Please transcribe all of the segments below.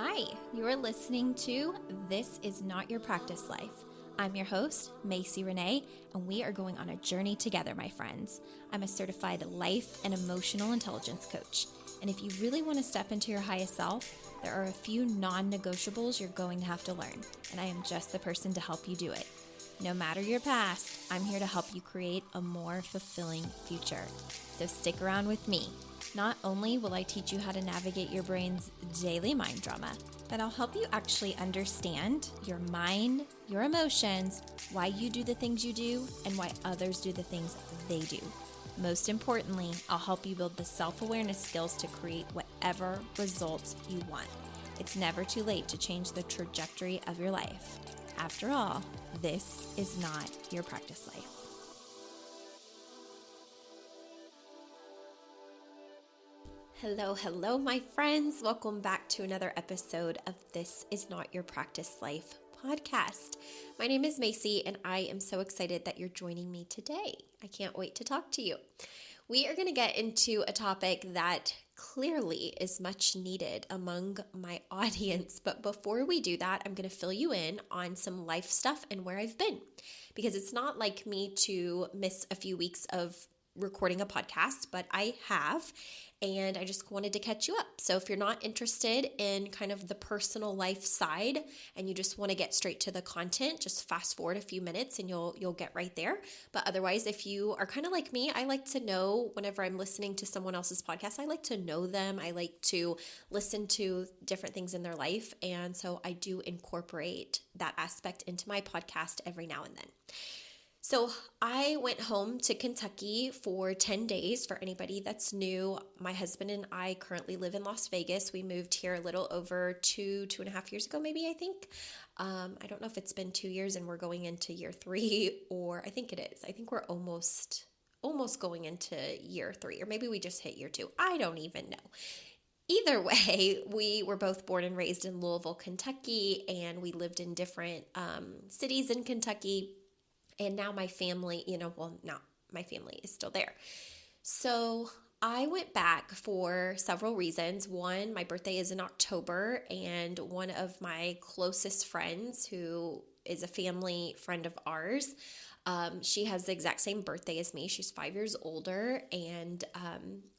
Hi, you're listening to This Is Not Your Practice Life. I'm your host, Macie Renee, and we are going on a journey together, my friends. I'm a certified life and emotional intelligence coach, and if you really want to step into your highest self, there are a few non-negotiables you're going to have to learn, and I am just the person to help you do it. No matter your past, I'm here to help you create a more fulfilling future. So stick around with me. Not only will I teach you how to navigate your brain's daily mind drama, but I'll help you actually understand your mind, your emotions, why you do the things you do, and why others do the things they do. Most importantly, I'll help you build the self-awareness skills to create whatever results you want. It's never too late to change the trajectory of your life. After all, this is not your practice life. Hello, my friends. Welcome back to another episode of This Is Not Your Practice Life podcast. My name is Macie, and I am so excited that you're joining me today. I can't wait to talk to you. We are going to get into a topic that clearly is much needed among my audience. But before we do that, I'm going to fill you in on some life stuff and where I've been. Because it's not like me to miss a few weeks of recording a podcast, but I have. And I just wanted to catch you up. So if you're not interested in kind of the personal life side and you just want to get straight to the content, just fast forward a few minutes and you'll get right there. But otherwise, if you are kind of like me, I like to know whenever I'm listening to someone else's podcast, I like to know them. I like to listen to different things in their life. And so I do incorporate that aspect into my podcast every now and then. So I went home to Kentucky for 10 days. For anybody that's new, my husband and I currently live in Las Vegas. We moved here a little over two and a half years ago, maybe, I think. I don't know if it's been 2 years and we're going into year 3, or I think it is. I think we're almost going into year 3, or maybe we just hit year 2. I don't even know. Either way, we were both born and raised in Louisville, Kentucky, and we lived in different cities in Kentucky. And now my family, my family is still there. So I went back for several reasons. One, my birthday is in October, and one of my closest friends, who is a family friend of ours, she has the exact same birthday as me. She's 5 years older, and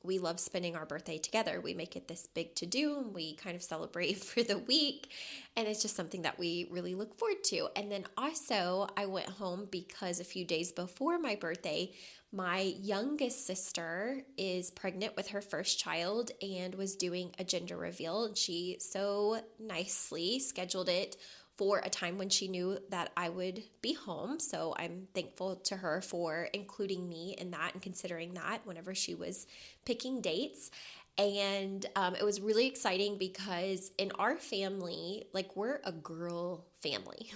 we love spending our birthday together. We make it this big to-do, and we kind of celebrate for the week, and it's just something that we really look forward to. And then also, I went home because a few days before my birthday, my youngest sister is pregnant with her first child and was doing a gender reveal, and she so nicely scheduled it for a time when she knew that I would be home. So I'm thankful to her for including me in that and considering that whenever she was picking dates. And it was really exciting because in our family, like, we're a girl family.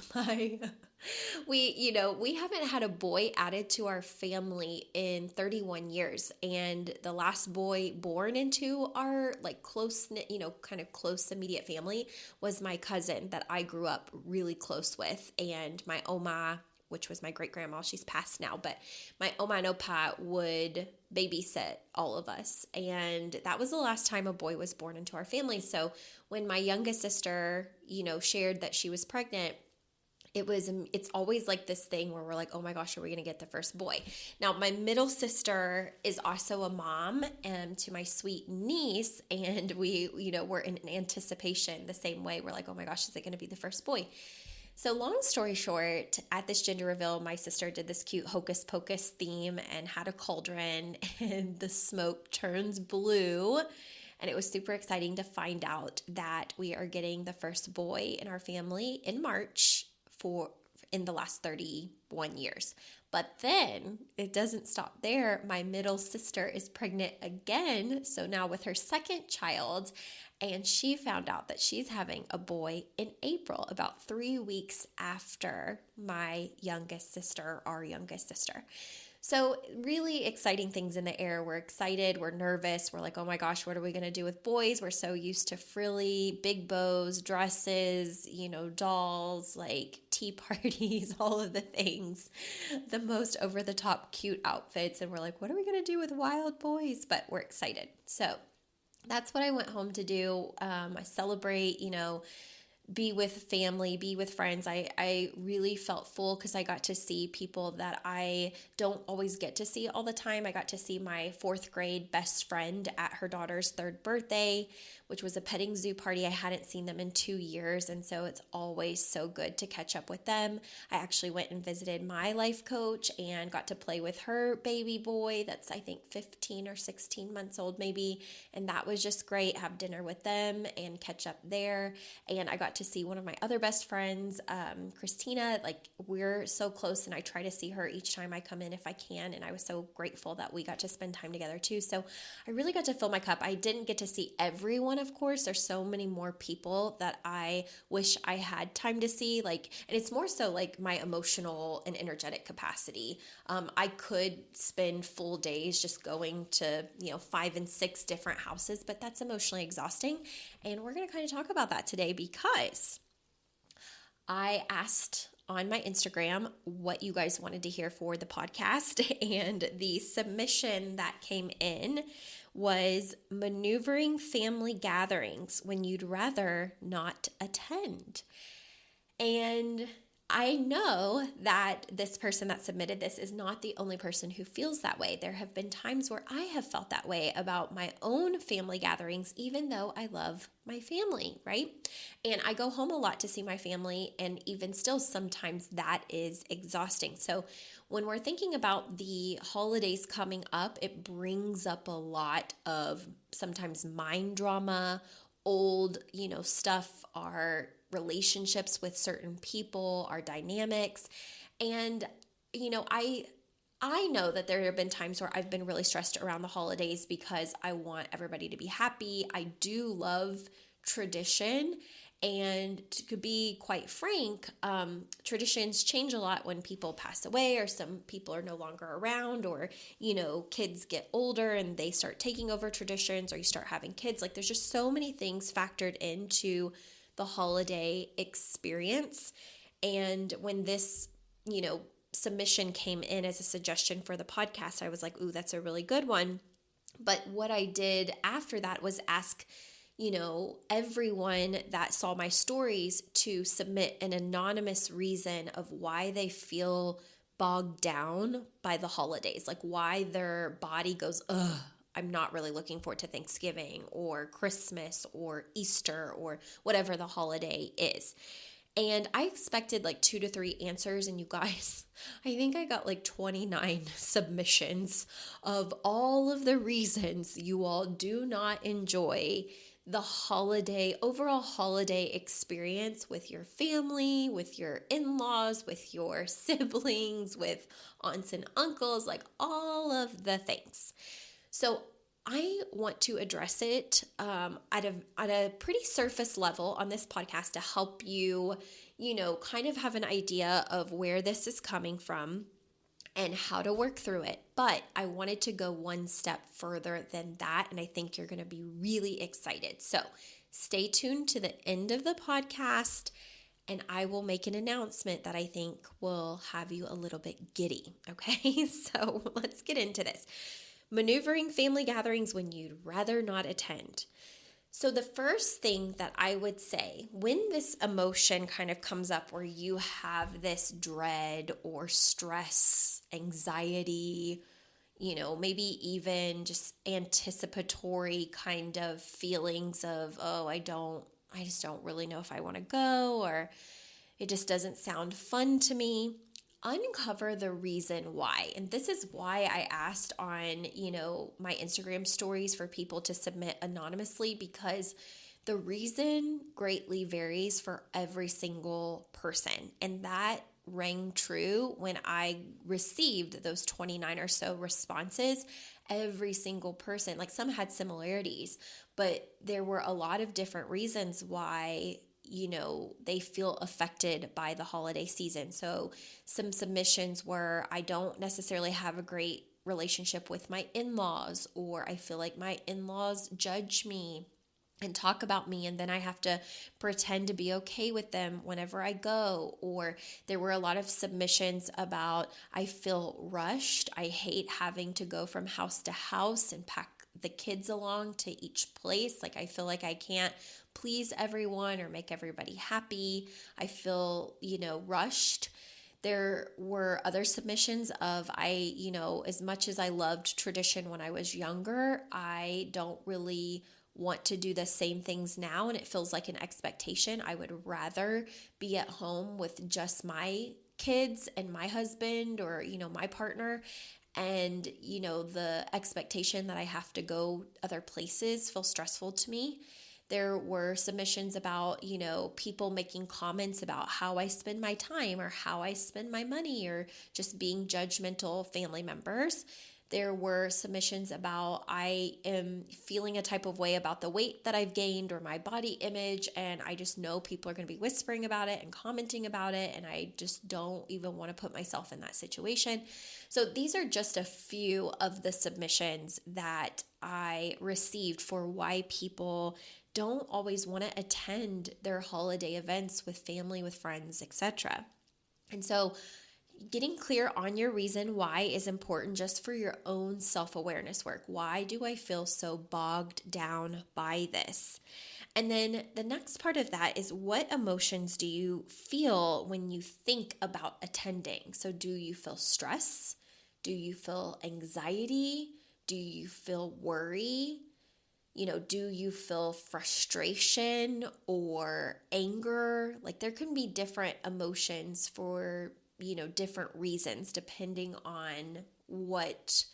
We haven't had a boy added to our family in 31 years. And the last boy born into our close-knit, kind of close immediate family was my cousin that I grew up really close with. And my Oma, which was my great-grandma, she's passed now, but my Oma and Opa would babysit all of us. And that was the last time a boy was born into our family. So when my youngest sister, shared that she was pregnant, it's always like this thing where we're like, oh my gosh, are we going to get the first boy? Now, my middle sister is also a mom to my sweet niece, and we, we're in anticipation the same way. We're like, oh my gosh, is it going to be the first boy? So long story short, at this gender reveal, my sister did this cute hocus pocus theme and had a cauldron, and the smoke turns blue. And it was super exciting to find out that we are getting the first boy in our family in March in the last 31 years. But then it doesn't stop there. My middle sister is pregnant again, so now with her second child, and she found out that she's having a boy in April, about 3 weeks after our youngest sister. So really exciting things in the air. We're excited. We're nervous. We're like, oh my gosh, what are we going to do with boys? We're so used to frilly, big bows, dresses, dolls, tea parties, all of the things, the most over-the-top cute outfits. And we're like, what are we going to do with wild boys? But we're excited. So that's what I went home to do. I celebrate, be with family, be with friends. I really felt full because I got to see people that I don't always get to see all the time. I got to see my fourth grade best friend at her daughter's third birthday, which was a petting zoo party. I hadn't seen them in 2 years, and so it's always so good to catch up with them. I actually went and visited my life coach and got to play with her baby boy that's, I think, 15 or 16 months old maybe, and that was just great. Have dinner with them and catch up there. And I got to see one of my other best friends, Christina. Like, we're so close, and I try to see her each time I come in if I can, and I was so grateful that we got to spend time together too. So I really got to fill my cup. I didn't get to see everyone, of course. There's so many more people that I wish I had time to see, and it's more so like my emotional and energetic capacity. I could spend full days just going to 5 and 6 different houses, but that's emotionally exhausting, and we're going to kind of talk about that today because I asked on my Instagram what you guys wanted to hear for the podcast, and the submission that came in was maneuvering family gatherings when you'd rather not attend. And I know that this person that submitted this is not the only person who feels that way. There have been times where I have felt that way about my own family gatherings, even though I love my family, right? And I go home a lot to see my family, and even still, sometimes that is exhausting. So when we're thinking about the holidays coming up, it brings up a lot of sometimes mind drama, old, stuff, our relationships with certain people, our dynamics. And, I know that there have been times where I've been really stressed around the holidays because I want everybody to be happy. I do love tradition. And to be quite frank, traditions change a lot when people pass away, or some people are no longer around, or, kids get older and they start taking over traditions, or you start having kids. Like, there's just so many things factored into the holiday experience. And when this, submission came in as a suggestion for the podcast, I was like, ooh, that's a really good one. But what I did after that was ask, everyone that saw my stories to submit an anonymous reason of why they feel bogged down by the holidays, like why their body goes, ugh, I'm not really looking forward to Thanksgiving or Christmas or Easter or whatever the holiday is. And I expected 2 to 3 answers, and you guys, I think I got 29 submissions of all of the reasons you all do not enjoy the overall holiday experience with your family, with your in-laws, with your siblings, with aunts and uncles, all of the things. So I want to address it at a pretty surface level on this podcast to help you, kind of have an idea of where this is coming from and how to work through it. But I wanted to go one step further than that, and I think you're going to be really excited. So stay tuned to the end of the podcast, and I will make an announcement that I think will have you a little bit giddy, okay? So let's get into this. Maneuvering family gatherings when you'd rather not attend. So the first thing that I would say when this emotion kind of comes up where you have this dread or stress, anxiety, maybe even just anticipatory kind of feelings of, oh, I just don't really know if I want to go, or it just doesn't sound fun to me. Uncover the reason why. And this is why I asked on, my Instagram stories for people to submit anonymously, because the reason greatly varies for every single person. And that rang true when I received those 29 or so responses. Every single person, some had similarities, but there were a lot of different reasons why they feel affected by the holiday season. So some submissions were, I don't necessarily have a great relationship with my in-laws, or I feel like my in-laws judge me and talk about me, and then I have to pretend to be okay with them whenever I go. Or there were a lot of submissions about, I feel rushed. I hate having to go from house to house and pack the kids along to each place. Like I feel like I can't please everyone or make everybody happy. I feel, rushed. There were other submissions of as much as I loved tradition when I was younger, I don't really want to do the same things now, and it feels like an expectation. I would rather be at home with just my kids and my husband or, my partner. And, the expectation that I have to go other places feels stressful to me. There were submissions about, people making comments about how I spend my time or how I spend my money or just being judgmental family members. There were submissions about I am feeling a type of way about the weight that I've gained or my body image, and I just know people are going to be whispering about it and commenting about it, and I just don't even want to put myself in that situation. So these are just a few of the submissions that I received for why people don't always want to attend their holiday events with family, with friends, etc. And so getting clear on your reason why is important just for your own self-awareness work. Why do I feel so bogged down by this? And then the next part of that is, what emotions do you feel when you think about attending? So do you feel stress? Do you feel anxiety? Do you feel worry? Do you feel frustration or anger? Like there can be different emotions for different reasons depending on what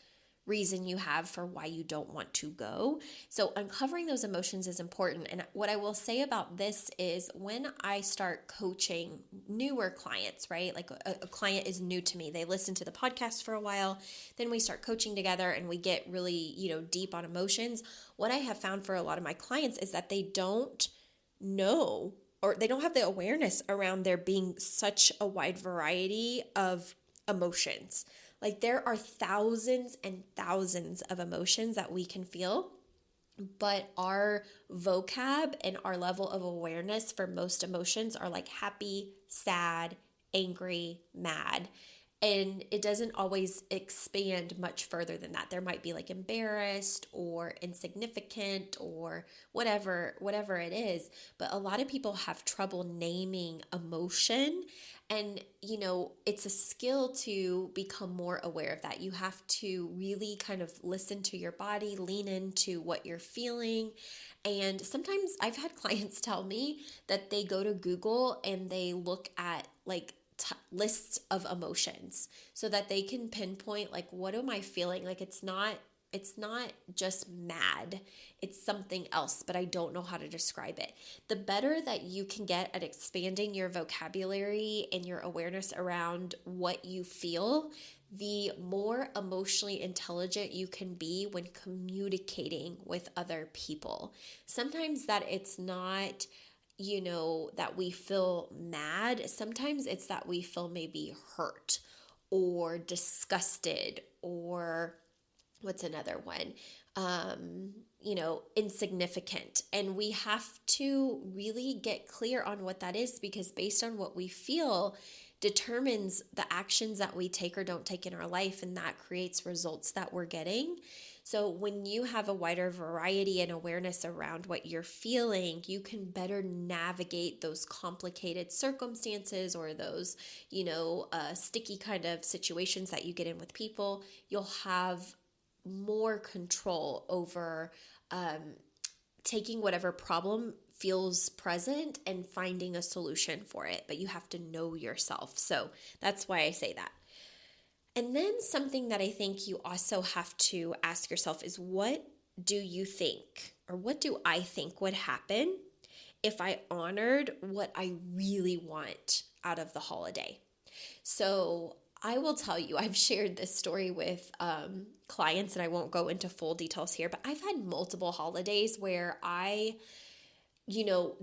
reason you have for why you don't want to go. So uncovering those emotions is important. And what I will say about this is when I start coaching newer clients, right? Like a client is new to me. They listen to the podcast for a while, then we start coaching together and we get really, deep on emotions. What I have found for a lot of my clients is that they don't know, or they don't have the awareness around there being such a wide variety of emotions. Like there are thousands and thousands of emotions that we can feel, but our vocab and our level of awareness for most emotions are like happy, sad, angry, mad. And it doesn't always expand much further than that. There might be like embarrassed or insignificant or whatever it is. But a lot of people have trouble naming emotion. And, it's a skill to become more aware of that. You have to really kind of listen to your body, lean into what you're feeling. And sometimes I've had clients tell me that they go to Google and they look at like lists of emotions so that they can pinpoint like, what am I feeling? Like it's not just mad, it's something else, but I don't know how to describe it. The better that you can get at expanding your vocabulary and your awareness around what you feel, the more emotionally intelligent you can be when communicating with other people. Sometimes that it's not that we feel mad. Sometimes it's that we feel maybe hurt or disgusted, or what's another one? Insignificant. And we have to really get clear on what that is, because based on what we feel determines the actions that we take or don't take in our life, and that creates results that we're getting. So when you have a wider variety and awareness around what you're feeling, you can better navigate those complicated circumstances or those, sticky kind of situations that you get in with people. You'll have more control over taking whatever problem feels present and finding a solution for it. But you have to know yourself. So that's why I say that. And then something that I think you also have to ask yourself is, what do you think, or what do I think would happen if I honored what I really want out of the holiday? So I will tell you, I've shared this story with clients, and I won't go into full details here, but I've had multiple holidays where I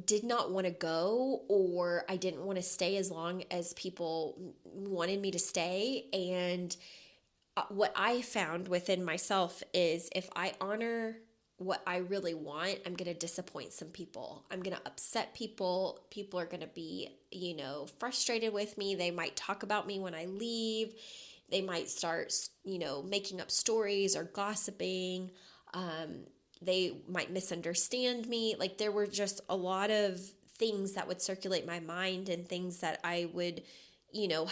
did not want to go, or I didn't want to stay as long as people wanted me to stay. And what I found within myself is, if I honor what I really want, I'm going to disappoint some people. I'm going to upset people. People are going to be, frustrated with me. They might talk about me when I leave. They might start, making up stories or gossiping. They might misunderstand me. Like there were just a lot of things that would circulate my mind and things that I would,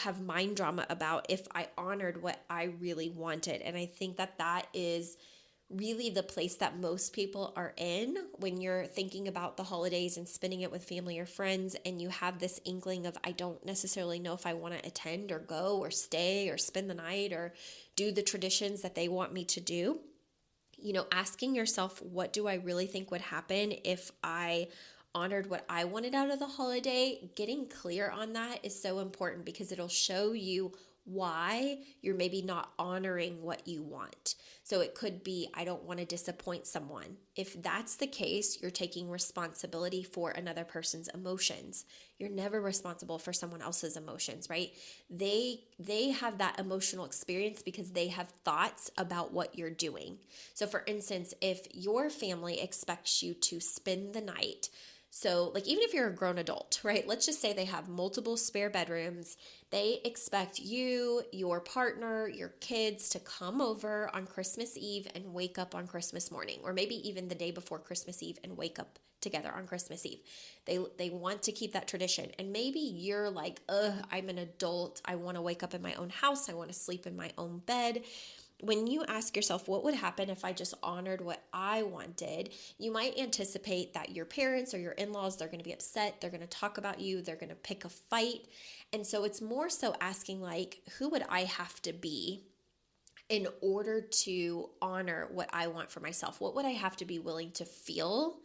have mind drama about if I honored what I really wanted. And I think that that is really the place that most people are in when you're thinking about the holidays and spending it with family or friends, and you have this inkling of, I don't necessarily know if I want to attend or go or stay or spend the night or do the traditions that they want me to do. Asking yourself, what do I really think would happen if I honored what I wanted out of the holiday? Getting clear on that is so important because it'll show you why you're maybe not honoring what you want. So it could be, I don't want to disappoint someone. If that's the case, you're taking responsibility for another person's emotions. You're never responsible for someone else's emotions, right? They have that emotional experience because they have thoughts about what you're doing. So for instance, if your family expects you to spend the night, so like even if you're a grown adult, right? Let's just say they have multiple spare bedrooms. They expect you, your partner, your kids to come over on Christmas Eve and wake up on Christmas morning, or maybe even the day before Christmas Eve and wake up together on Christmas Eve. They want to keep that tradition. And maybe you're like, I'm an adult. I want to wake up in my own house. I want to sleep in my own bed. When you ask yourself, what would happen if I just honored what I wanted? You might anticipate that your parents or your in-laws, they're going to be upset. They're going to talk about you. They're going to pick a fight. And so it's more so asking like, who would I have to be in order to honor what I want for myself? What would I have to be willing to feel?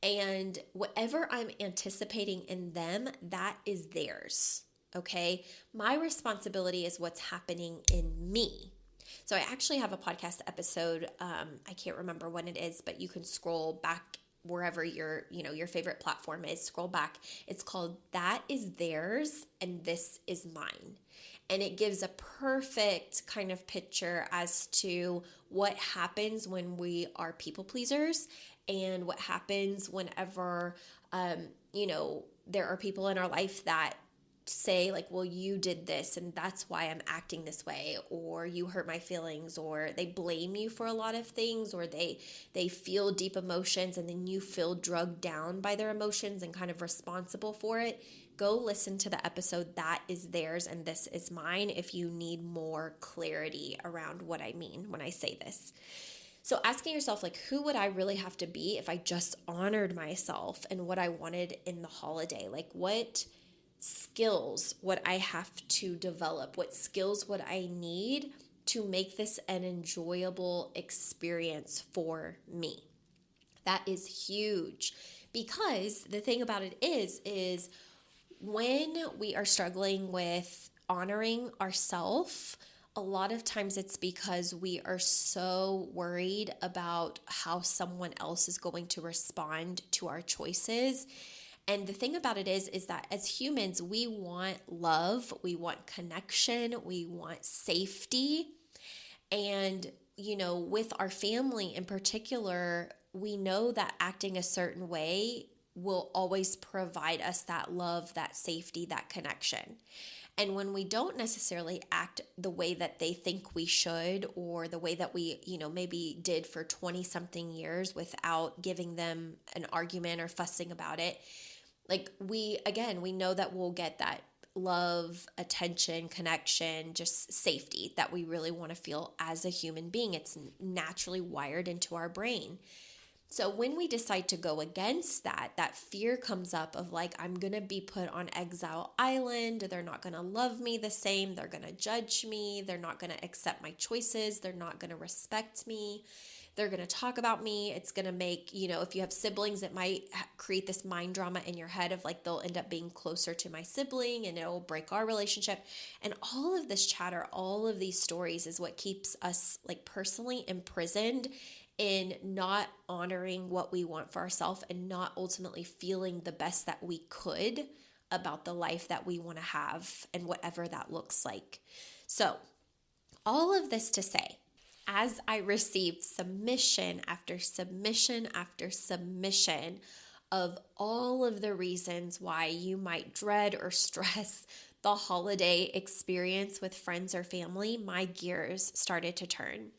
And whatever I'm anticipating in them, that is theirs. Okay? My responsibility is what's happening in me. So I actually have a podcast episode. I can't remember when it is, but you can scroll back wherever your favorite platform is. Scroll back. It's called That Is Theirs and This Is Mine. And it gives a perfect kind of picture as to what happens when we are people pleasers and what happens whenever, there are people in our life that say like, well, you did this and that's why I'm acting this way, or you hurt my feelings, or they blame you for a lot of things, or they feel deep emotions and then you feel drugged down by their emotions and kind of responsible for it. Go listen to the episode That Is Theirs and This Is Mine if you need more clarity around what I mean when I say this. So asking yourself, like, who would I really have to be if I just honored myself and what I wanted in the holiday? Like, what skills would I have to develop? What skills would I need to make this an enjoyable experience for me? That is huge, because the thing about it is when we are struggling with honoring ourselves, a lot of times it's because we are so worried about how someone else is going to respond to our choices. And the thing about it is that as humans, we want love, we want connection, we want safety. And, with our family in particular, we know that acting a certain way will always provide us that love, that safety, that connection. And when we don't necessarily act the way that they think we should, or the way that we, maybe did for 20 something years without giving them an argument or fussing about it, like we know that we'll get that love, attention, connection, just safety that we really want to feel as a human being. It's naturally wired into our brain. So when we decide to go against that fear comes up of like, I'm going to be put on exile island. They're not going to love me the same. They're going to judge me. They're not going to accept my choices. They're not going to respect me. They're going to talk about me. It's going to make, if you have siblings, it might create this mind drama in your head of like, they'll end up being closer to my sibling and it'll break our relationship. And all of this chatter, all of these stories is what keeps us like personally imprisoned in not honoring what we want for ourselves and not ultimately feeling the best that we could about the life that we want to have and whatever that looks like. So all of this to say, as I received submission after submission after submission of all of the reasons why you might dread or stress the holiday experience with friends or family, my gears started to turn.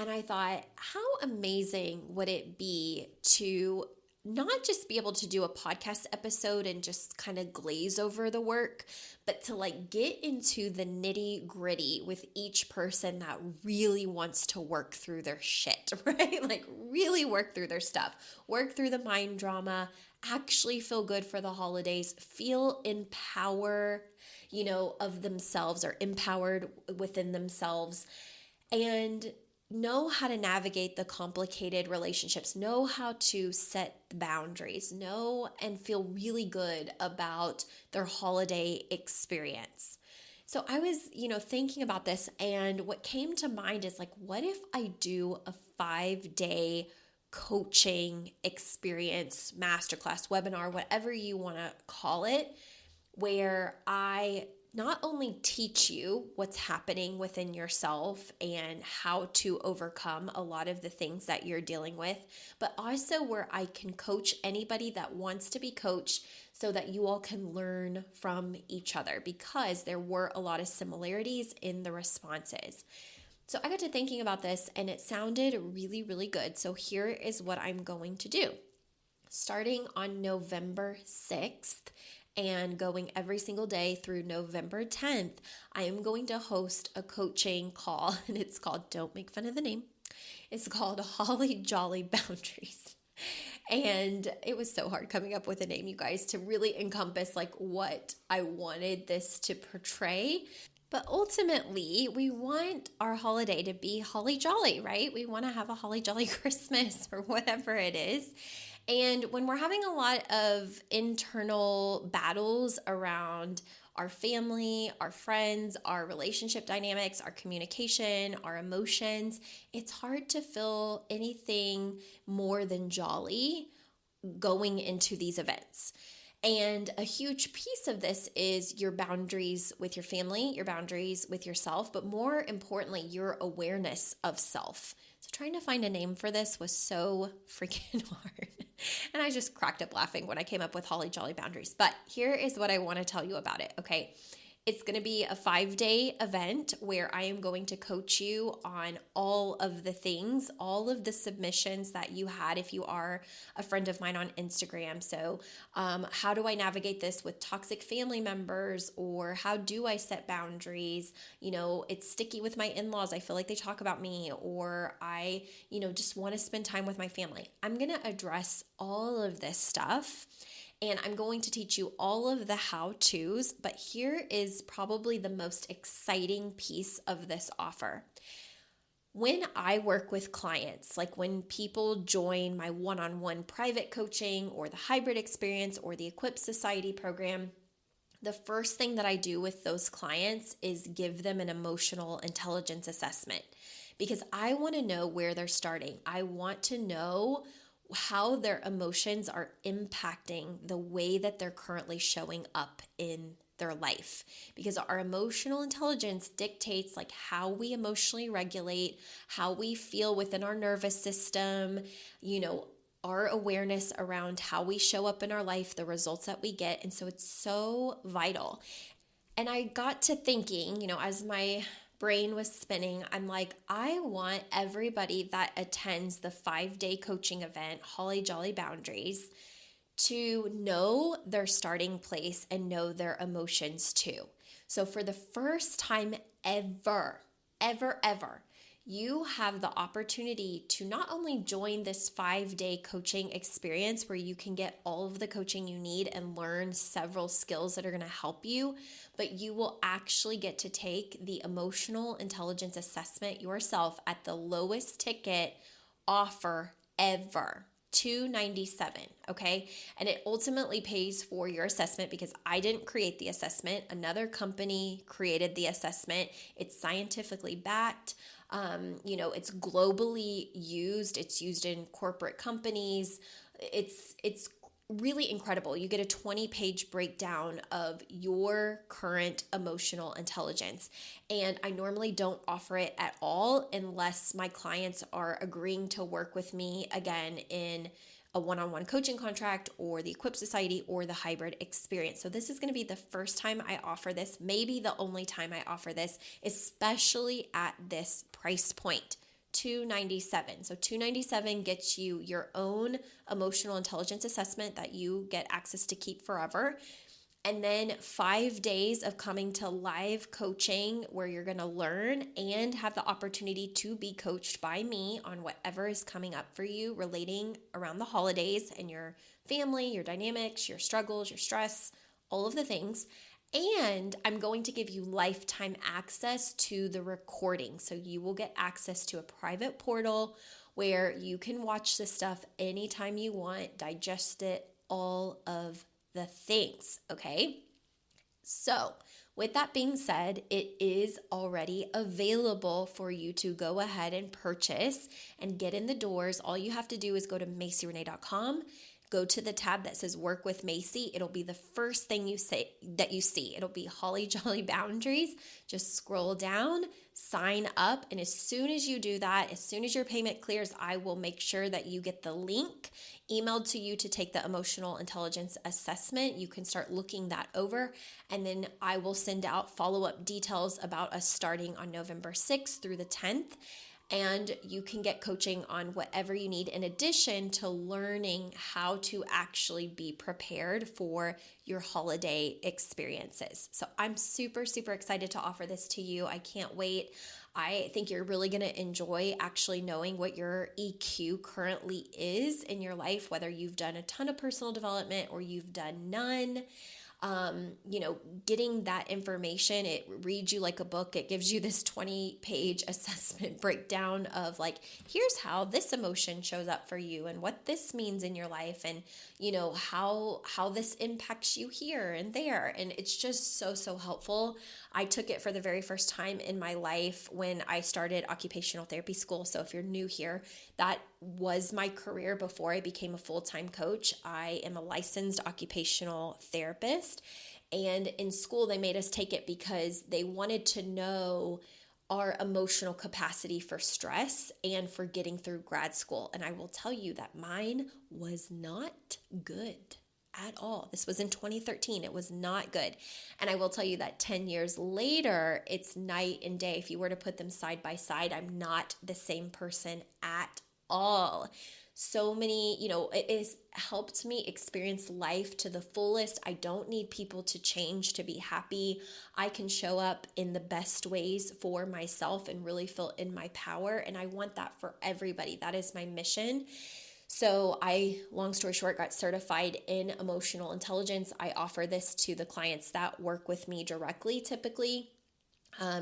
And I thought, how amazing would it be to not just be able to do a podcast episode and just kind of glaze over the work, but to like get into the nitty gritty with each person that really wants to work through their shit, right? Like really work through their stuff, work through the mind drama, actually feel good for the holidays, feel of themselves or empowered within themselves, and know how to navigate the complicated relationships, know how to set boundaries, know and feel really good about their holiday experience. So I was, thinking about this, and what came to mind is like, what if I do a 5-day coaching experience, masterclass, webinar, whatever you want to call it, where I not only teach you what's happening within yourself and how to overcome a lot of the things that you're dealing with, but also where I can coach anybody that wants to be coached so that you all can learn from each other, because there were a lot of similarities in the responses. So I got to thinking about this and it sounded really, really good. So here is what I'm going to do. Starting on November 6th, and going every single day through November 10th, I am going to host a coaching call, and it's called, don't make fun of the name, it's called Holly Jolly Boundaries. And it was so hard coming up with a name, you guys, to really encompass like what I wanted this to portray. But ultimately, we want our holiday to be holly jolly, right? We want to have a holly jolly Christmas or whatever it is. And when we're having a lot of internal battles around our family, our friends, our relationship dynamics, our communication, our emotions, it's hard to feel anything more than jolly going into these events. And a huge piece of this is your boundaries with your family, your boundaries with yourself, but more importantly, your awareness of self. So trying to find a name for this was so freaking hard. And I just cracked up laughing when I came up with Holly Jolly Boundaries. But here is what I want to tell you about it, okay? It's going to be a 5-day event where I am going to coach you on all of the things, all of the submissions that you had if you are a friend of mine on Instagram. So how do I navigate this with toxic family members, or how do I set boundaries? It's sticky with my in-laws. I feel like they talk about me, or I, just want to spend time with my family. I'm going to address all of this stuff. And I'm going to teach you all of the how-tos, but here is probably the most exciting piece of this offer. When I work with clients, like when people join my one-on-one private coaching or the hybrid experience or the Equip Society program, the first thing that I do with those clients is give them an emotional intelligence assessment, because I want to know where they're starting. I want to know how their emotions are impacting the way that they're currently showing up in their life, because our emotional intelligence dictates like how we emotionally regulate, how we feel within our nervous system, our awareness around how we show up in our life, the results that we get. And so it's so vital. And I got to thinking, as my brain was spinning, I'm like, I want everybody that attends the 5-day coaching event, Holly Jolly Boundaries, to know their starting place and know their emotions too. So for the first time ever, you have the opportunity to not only join this 5-day coaching experience where you can get all of the coaching you need and learn several skills that are going to help you, but you will actually get to take the emotional intelligence assessment yourself at the lowest ticket offer ever. $297, okay? And it ultimately pays for your assessment, because I didn't create the assessment. Another company created the assessment. It's scientifically backed. It's globally used. It's used in corporate companies. It's really incredible. You get a 20-page breakdown of your current emotional intelligence. And I normally don't offer it at all unless my clients are agreeing to work with me again in a one-on-one coaching contract or the Equip Society or the hybrid experience. So this is going to be the first time I offer this, maybe the only time I offer this, especially at this price point, $297. So $297 gets you your own emotional intelligence assessment that you get access to keep forever. And then 5 days of coming to live coaching where you're going to learn and have the opportunity to be coached by me on whatever is coming up for you relating around the holidays and your family, your dynamics, your struggles, your stress, all of the things. And I'm going to give you lifetime access to the recording. So you will get access to a private portal where you can watch this stuff anytime you want, digest it, all of the things, okay? So with that being said, it is already available for you to go ahead and purchase and get in the doors. All you have to do is go to MacieRenee.com, go to the tab that says Work with Macie. It'll be the first thing you see. It'll be Holly Jolly Boundaries. Just scroll down, sign up, and as soon as you do that, as soon as your payment clears, I will make sure that you get the link emailed to you to take the emotional intelligence assessment. You can start looking that over, and then I will send out follow-up details about us starting on November 6th through the 10th. And you can get coaching on whatever you need in addition to learning how to actually be prepared for your holiday experiences. So I'm super, super excited to offer this to you. I can't wait. I think you're really going to enjoy actually knowing what your EQ currently is in your life, whether you've done a ton of personal development or you've done none. Getting that information, it reads you like a book. It gives you this 20-page assessment breakdown of like, here's how this emotion shows up for you and what this means in your life and, how this impacts you here and there. And it's just so, so helpful. I took it for the very first time in my life when I started occupational therapy school. So if you're new here, that was my career before I became a full-time coach. I am a licensed occupational therapist. And in school, they made us take it because they wanted to know our emotional capacity for stress and for getting through grad school. And I will tell you that mine was not good at all. This was in 2013. It was not good. And I will tell you that 10 years later, it's night and day. If you were to put them side by side, I'm not the same person at all. So many, it has helped me experience life to the fullest. I don't need people to change to be happy. I can show up in the best ways for myself and really feel in my power. And I want that for everybody. That is my mission. So long story short, got certified in emotional intelligence. I offer this to the clients that work with me directly, typically.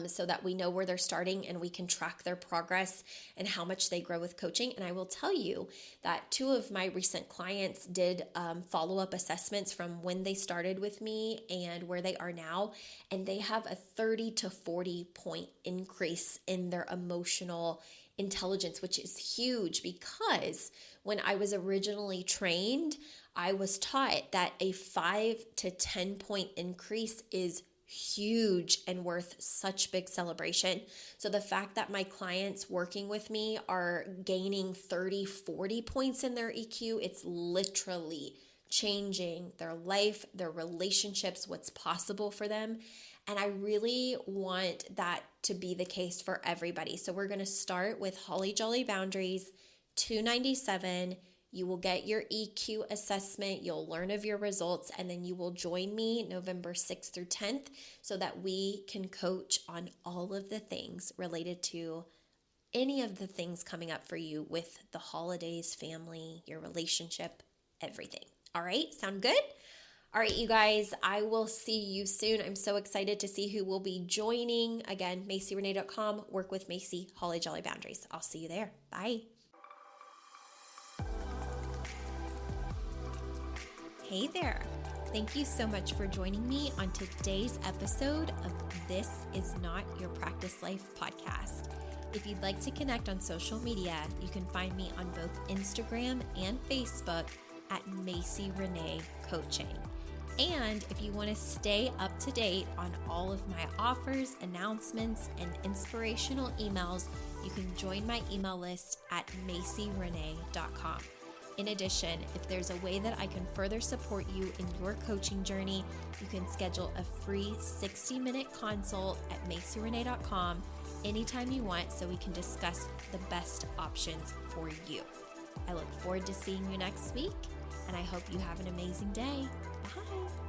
So that we know where they're starting and we can track their progress and how much they grow with coaching. And I will tell you that 2 of my recent clients did follow-up assessments from when they started with me and where they are now. And they have a 30 to 40 point increase in their emotional intelligence, which is huge because when I was originally trained, I was taught that a 5 to 10 point increase is huge and worth such big celebration. So the fact that my clients working with me are gaining 30, 40 points in their EQ, it's literally changing their life, their relationships, what's possible for them. And I really want that to be the case for everybody. So we're going to start with Holly Jolly Boundaries, $297. You will get your EQ assessment, you'll learn of your results, and then you will join me November 6th through 10th so that we can coach on all of the things related to any of the things coming up for you with the holidays, family, your relationship, everything. All right, sound good? All right, you guys, I will see you soon. I'm so excited to see who will be joining. Again, MacieRenee.com, Work with Macie, Holly Jolly Boundaries. I'll see you there. Bye. Hey there. Thank you so much for joining me on today's episode of This Is Not Your Practice Life podcast. If you'd like to connect on social media, you can find me on both Instagram and Facebook at Macie Renee Coaching. And if you want to stay up to date on all of my offers, announcements, and inspirational emails, you can join my email list at MacieRenee.com. In addition, if there's a way that I can further support you in your coaching journey, you can schedule a free 60-minute consult at MacieRenee.com anytime you want so we can discuss the best options for you. I look forward to seeing you next week, and I hope you have an amazing day. Bye.